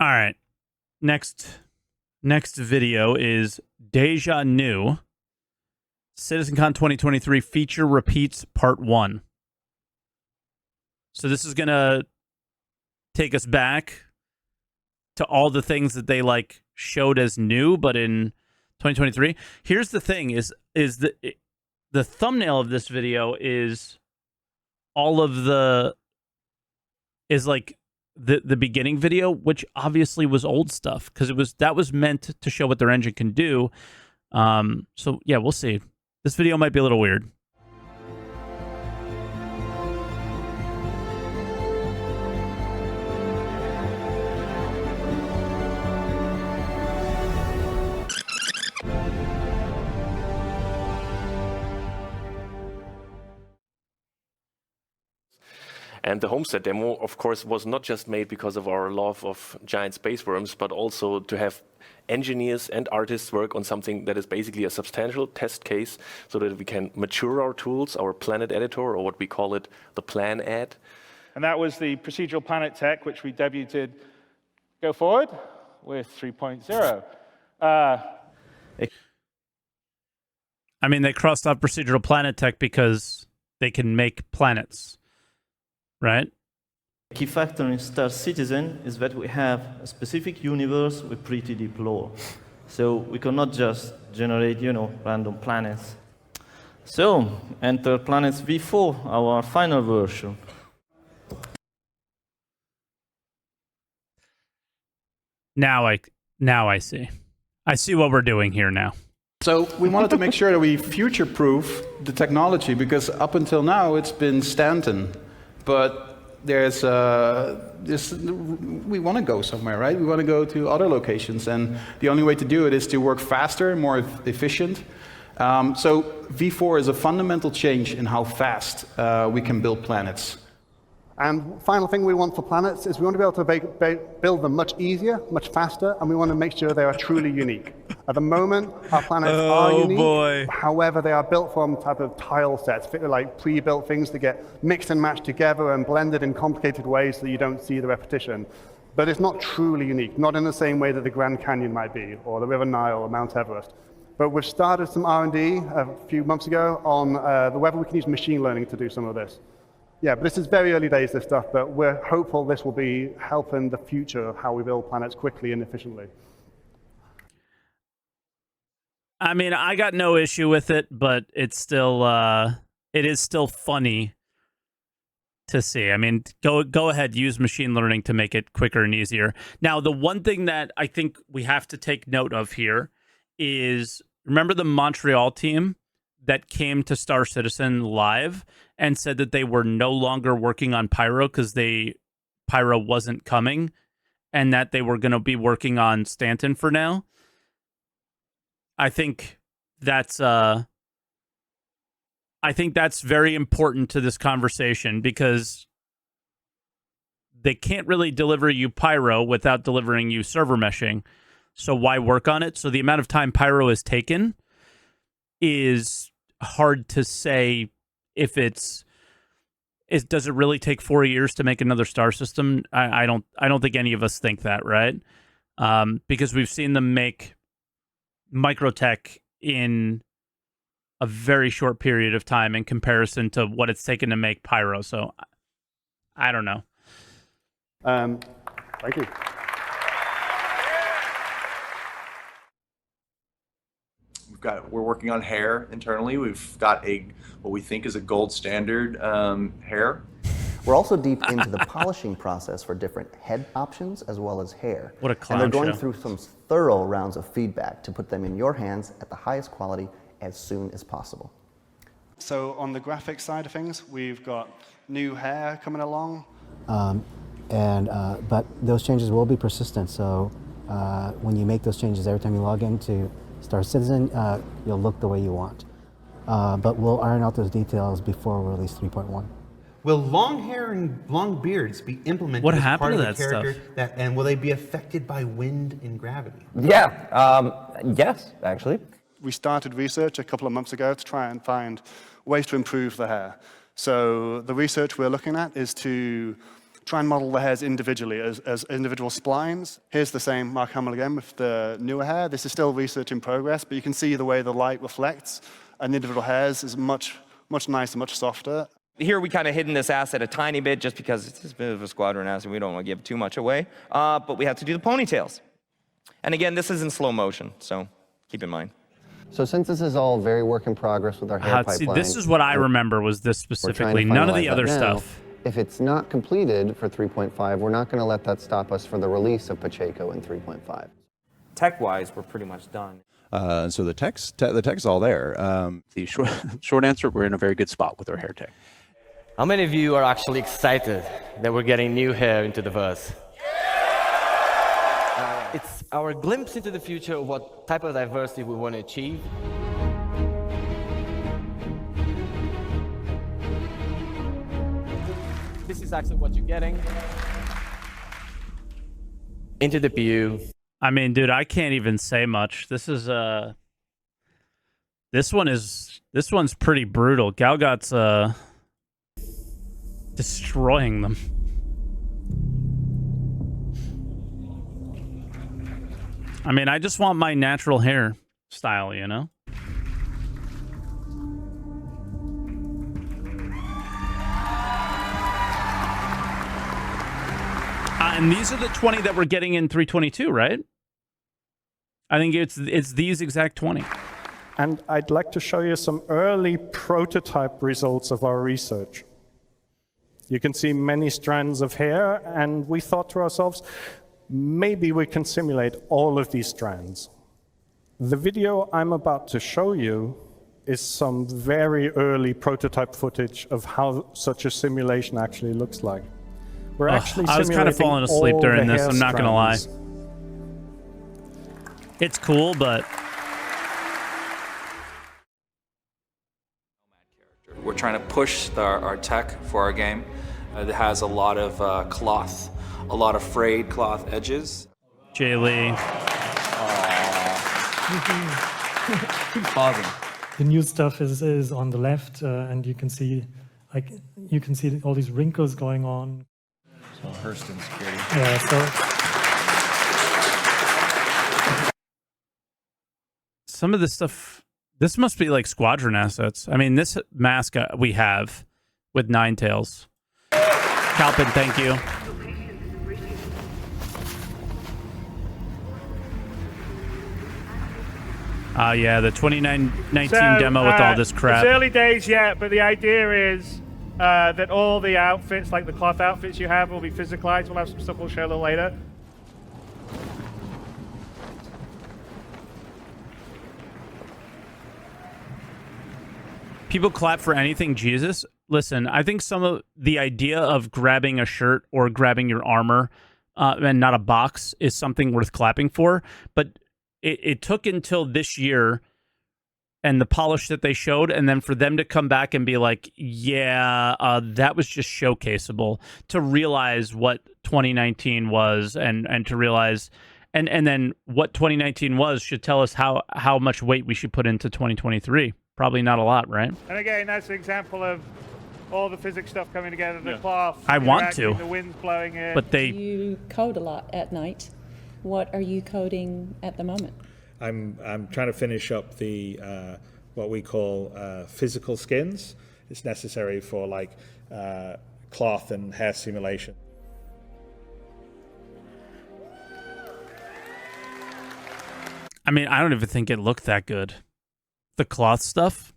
All right. Next video is Deja New. Citcon 2023 feature repeats part 1. So this is going to take us back to all the things that they like showed as new, but in 2023. Here's the thing is the thumbnail of this video is all of the the beginning video, which obviously was old stuff because that was meant to show what their engine can do. So yeah, we'll see. This video might be a little weird. And the Homestead demo, of course, was not just made because of our love of giant space worms, but also to have engineers and artists work on something that is basically a substantial test case so that we can mature our tools, our planet editor, or what we call it, the plan ad. And that was the procedural planet tech, which we debuted, go forward, with 3.0. I mean, they crossed off procedural planet tech because they can make planets. Right? A key factor in Star Citizen is that we have a specific universe with pretty deep lore. So we cannot just generate, random planets. So enter Planets V4, our final version. Now I see. I see what we're doing here now. So we wanted to make sure that we future-proof the technology because up until now it's been Stanton. But we want to go somewhere, right? We want to go to other locations, and the only way to do it is to work faster, more efficient. So V4 is a fundamental change in how fast we can build planets. And final thing we want for planets is we want to be able to build them much easier, much faster, and we want to make sure they are truly unique. At the moment, our planets are unique. Boy. However, they are built from type of tile sets, like pre-built things that get mixed and matched together and blended in complicated ways so that you don't see the repetition. But it's not truly unique, not in the same way that the Grand Canyon might be, or the River Nile, or Mount Everest. But we've started some R&D a few months ago on whether we can use machine learning to do some of this. Yeah, but this is very early days, this stuff, but we're hopeful this will be helping the future of how we build planets quickly and efficiently. I mean, I got no issue with it, but it's still, it is still funny to see. I mean, go ahead, use machine learning to make it quicker and easier. Now, the one thing that I think we have to take note of here is, remember the Montreal team that came to Star Citizen live and said that they were no longer working on Pyro because Pyro wasn't coming and that they were going to be working on Stanton for now? I think that's very important to this conversation because they can't really deliver you Pyro without delivering you server meshing. So why work on it? So the amount of time Pyro has taken is hard to say if does it really take 4 years to make another star system? I don't think any of us think that, right? Because we've seen them make microtech in a very short period of time in comparison to what it's taken to make Pyro. So I don't know. Thank you. We're working on hair internally. We've got what we think is a gold standard hair. We're also deep into the polishing process for different head options as well as hair. What a clown And they're going show. through some thorough rounds of feedback to put them in your hands at the highest quality as soon as possible. So on the graphics side of things, we've got new hair coming along. But those changes will be persistent. So when you make those changes, every time you log into Star Citizen, you'll look the way you want. But we'll iron out those details before we release 3.1. Will long hair and long beards be implemented What as happened part to of the that character? stuff? And will they be affected by wind and gravity? Yeah, yes, actually. We started research a couple of months ago to try and find ways to improve the hair. So the research we're looking at is to try and model the hairs individually as individual splines. Here's the same Mark Hamill again with the newer hair. This is still research in progress, but you can see the way the light reflects and the individual hairs is much nicer, much softer. Here we kind of hidden this asset a tiny bit just because it's a bit of a squadron asset. We don't want to give too much away. But we have to do the ponytails. And again, this is in slow motion, so keep in mind. So since this is all very work in progress with our hair pipeline, see, this is what I remember was this specifically. None of the other stuff. If it's not completed for 3.5, we're not going to let that stop us for the release of Pacheco in 3.5. Tech-wise, we're pretty much done. So the tech's all there. The short answer, we're in a very good spot with our hair tech. How many of you are actually excited that we're getting new hair into the verse? It's our glimpse into the future of what type of diversity we want to achieve. This is actually what you're getting. Into the PU. I mean, dude, I can't even say much. This is this one's pretty brutal. Galgot's destroying them. I mean, I just want my natural hair style, you know? And these are the 20 that we're getting in 322, right? I think it's these exact 20. And I'd like to show you some early prototype results of our research. You can see many strands of hair, and we thought to ourselves, maybe we can simulate all of these strands. The video I'm about to show you is some very early prototype footage of how such a simulation actually looks like. We're actually I was kind of falling asleep during this, I'm not going to lie. It's cool, but... We're trying to push our tech for our game. It has a lot of cloth, a lot of frayed cloth edges. Jay Lee. Keep pausing. The new stuff is on the left, and you can see all these wrinkles going on. So Hurston security. Yeah. So some of this stuff. This must be like squadron assets. I mean, this mask we have with Ninetales. Calpin, thank you. Yeah, the 2019 demo with all this crap. It's early days yet, but the idea is that all the outfits, like the cloth outfits you have, will be physicalized. We'll have some stuff we'll show a little later. People clap for anything Jesus. Listen, I think some of the idea of grabbing a shirt or grabbing your armor and not a box is something worth clapping for. But it took until this year and the polish that they showed, and then for them to come back and be like, yeah, that was just showcaseable, to realize what 2019 was and to realize... And then what 2019 was should tell us how much weight we should put into 2023. Probably not a lot, right? And again, that's an example of all the physics stuff coming together. The cloth. I want to. The wind's blowing in. But they. You code a lot at night. What are you coding at the moment? I'm trying to finish up the what we call physical skins. It's necessary for like cloth and hair simulation. I mean, I don't even think it looked that good. The cloth stuff.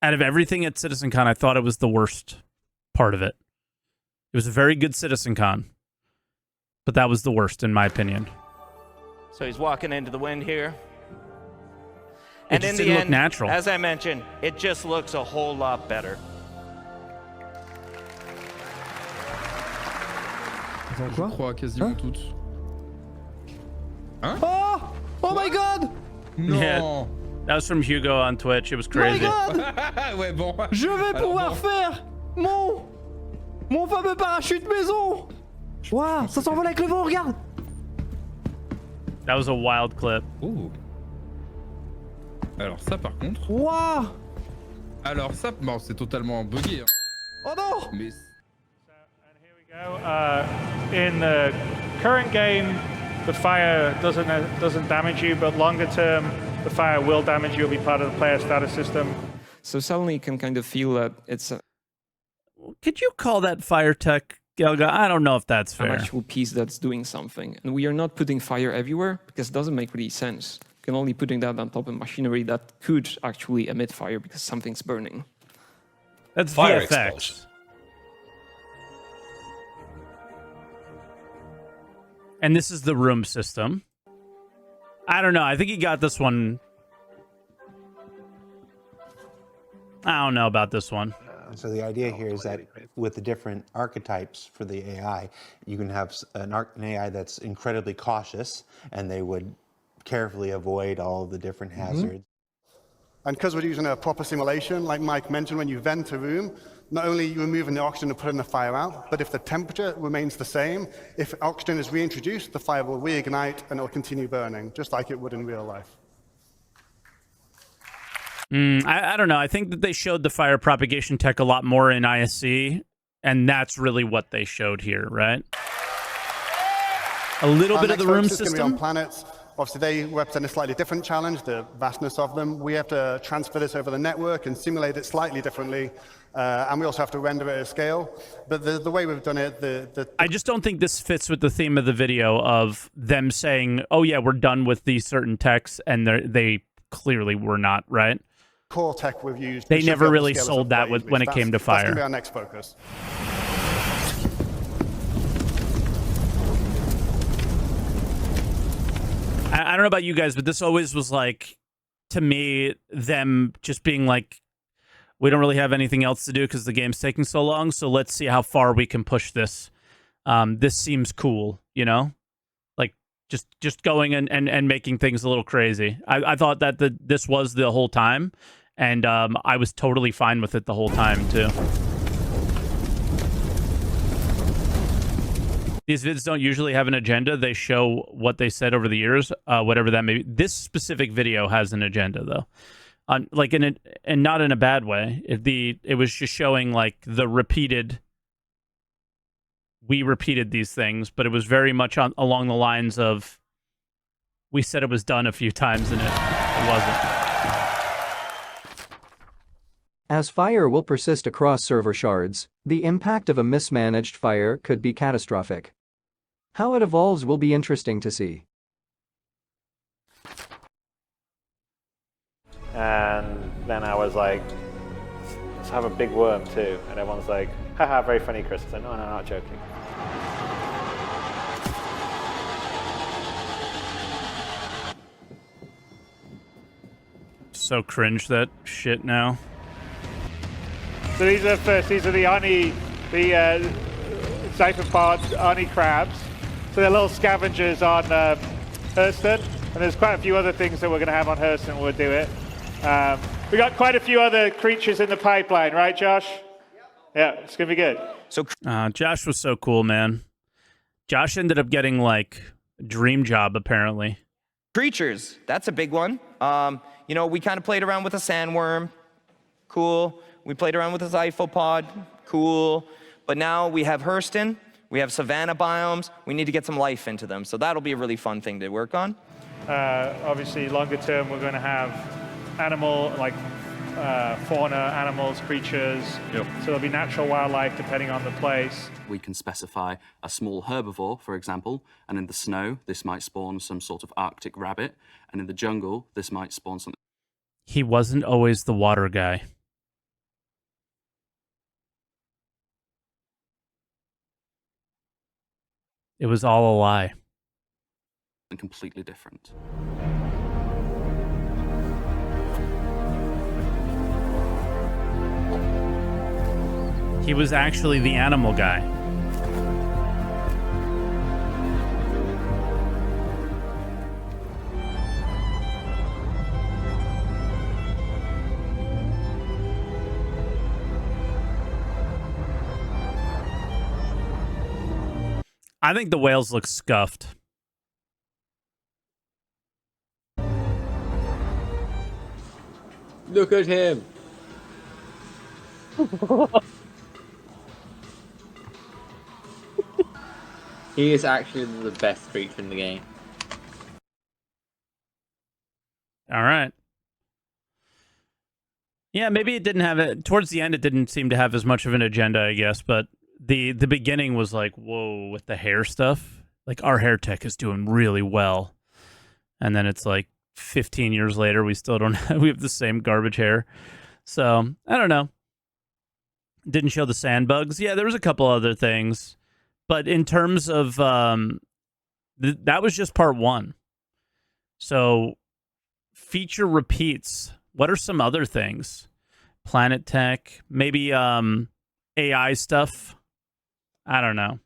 Out of everything at Citcon, I thought it was the worst part of it. It was a very good Citcon, but that was the worst in my opinion. So he's walking into the wind here. It And just in the didn't look end, natural. as I mentioned, it just looks a whole lot better. Je crois quasiment toutes. Hein? Oh my god! Non. Yeah, that was from Hugo on Twitch. It was crazy. Ouais, bon. Je vais Alors pouvoir bon. faire mon fameux parachute maison. Waouh, ça s'envole avec le vent, regarde. That was a wild clip. Oh. Alors ça par contre. Waouh. Alors ça, bon, c'est totalement bugué. Hein. Oh non. Mais In the current game, the fire doesn't damage you, but longer term, the fire will damage you. It'll be part of the player status system. So suddenly you can kind of feel that it's Could you call that fire tech, Gelga? I don't know if that's fair. an actual piece that's doing something. And we are not putting fire everywhere because it doesn't make really sense. You can only putting that on top of machinery that could actually emit fire because something's burning. That's Fire VFX. explosion. And this is the room system. I don't know. I think he got this one. I don't know about this one. So the idea here is that with the different archetypes for the AI, you can have an AI that's incredibly cautious, and they would carefully avoid all of the different hazards. And because we're using a proper simulation, like Mike mentioned, when you vent a room, not only are you removing the oxygen and putting the fire out, but if the temperature remains the same, if oxygen is reintroduced, the fire will reignite and it will continue burning, just like it would in real life. I don't know. I think that they showed the fire propagation tech a lot more in ISC, and that's really what they showed here, right? A little bit of the room Next focus is going to be system. on planets. Obviously, they represent a slightly different challenge, the vastness of them. We have to transfer this over the network and simulate it slightly differently, and we also have to render it at scale. But the way we've done it, I just don't think this fits with the theme of the video of them saying, oh, yeah, we're done with these certain techs, and they clearly were not, right? core tech we've used. They we should never be able to really scale this sold up that quite easily. when it So came to that's going to fire. be our next focus. I don't know about you guys, but this always was like, to me, them just being like, we don't really have anything else to do because the game's taking so long, so let's see how far we can push this. This seems cool, you know? Like, just going and making things a little crazy. I thought that this was the whole time, and I was totally fine with it the whole time, too. These vids don't usually have an agenda. They show what they said over the years, whatever that may be. This specific video has an agenda, though. Like and not in a bad way. It was just showing like the repeated. We repeated these things, but it was very much along the lines of, we said it was done a few times and it wasn't. As fire will persist across server shards, the impact of a mismanaged fire could be catastrophic. How it evolves will be interesting to see. And then I was like, let's have a big worm too. And everyone's like, haha, very funny, Chris. I said, no, not joking. So cringe that shit now. So these are the Oni, the cypherpod Oni crabs. So they're little scavengers on Hurston, and there's quite a few other things that we're going to have on Hurston when we do it. We got quite a few other creatures in the pipeline, right, Josh? Yeah, it's going to be good. So Josh was so cool, man. Josh ended up getting like a dream job, apparently. Creatures, that's a big one. You know, we kind of played around with a sandworm. Cool. We played around with a zyphopod. Cool. But now we have Hurston. We have savanna biomes. We need to get some life into them. So that'll be a really fun thing to work on. Obviously, longer term, we're going to have fauna, animals, creatures. Yep. So there'll be natural wildlife depending on the place. We can specify a small herbivore, for example, and in the snow, this might spawn some sort of Arctic rabbit, and in the jungle, this might spawn something. He wasn't always the water guy. It was all a lie. Completely different. He was actually the animal guy. I think the whales look scuffed. Look at him. He is actually the best creature in the game. All right. Yeah, maybe it didn't have it towards the end. It didn't seem to have as much of an agenda, I guess. But the beginning was like, whoa, with the hair stuff. Like our hair tech is doing really well, and then it's like 15 years later, we still don't have, we have the same garbage hair. So I don't know. Didn't show the sand bugs. Yeah, there was a couple other things, but in terms of that was just part one. So feature repeats. What are some other things? Planet tech, maybe AI stuff. I don't know.